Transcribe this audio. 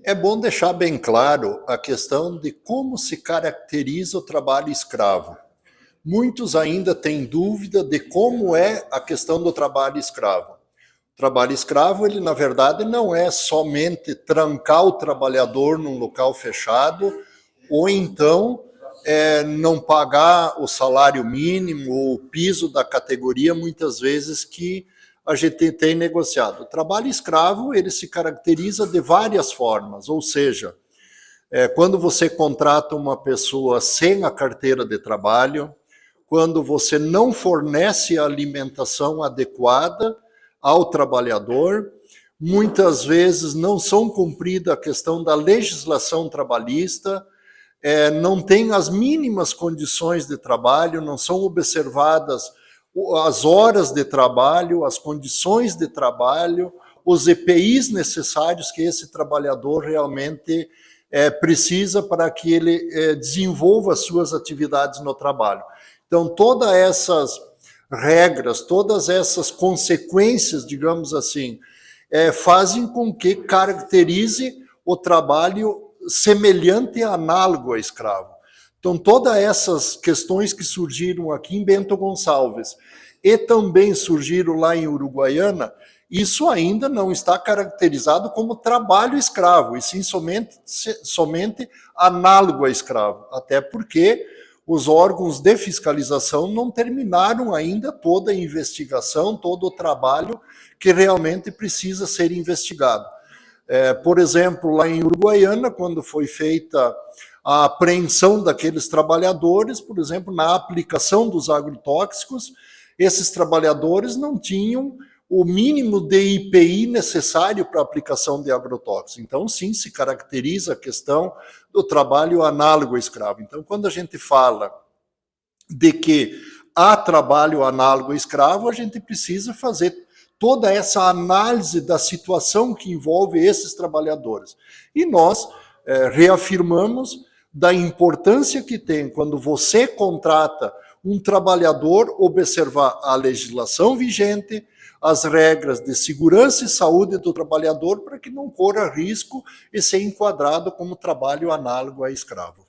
É bom deixar bem claro a questão de como se caracteriza o trabalho escravo. Muitos ainda têm dúvida de como é a questão do trabalho escravo. O trabalho escravo, ele na verdade não é somente trancar o trabalhador num local fechado ou então não pagar o salário mínimo ou o piso da categoria, muitas vezes, que a gente tem negociado. O trabalho escravo, ele se caracteriza de várias formas, ou seja, quando você contrata uma pessoa sem a carteira de trabalho, quando você não fornece a alimentação adequada ao trabalhador, muitas vezes não são cumprida a questão da legislação trabalhista, não tem as mínimas condições de trabalho, não são observadas as horas de trabalho, as condições de trabalho, os EPIs necessários que esse trabalhador realmente precisa para que ele desenvolva as suas atividades no trabalho. Então, todas essas regras, todas essas consequências, digamos assim, fazem com que caracterize o trabalho semelhante e análogo a escravo. Então, todas essas questões que surgiram aqui em Bento Gonçalves e também surgiram lá em Uruguaiana, isso ainda não está caracterizado como trabalho escravo, e sim somente análogo a escravo, até porque os órgãos de fiscalização não terminaram ainda toda a investigação, todo o trabalho que realmente precisa ser investigado. Por exemplo, lá em Uruguaiana, quando foi feita a apreensão daqueles trabalhadores, por exemplo, na aplicação dos agrotóxicos, esses trabalhadores não tinham o mínimo de IPI necessário para a aplicação de agrotóxicos. Então, sim, se caracteriza a questão do trabalho análogo ao escravo. Então, quando a gente fala de que há trabalho análogo ao escravo, a gente precisa fazer toda essa análise da situação que envolve esses trabalhadores. E nós reafirmamos da importância que tem quando você contrata um trabalhador, observar a legislação vigente, as regras de segurança e saúde do trabalhador, para que não corra risco e ser enquadrado como trabalho análogo a escravo.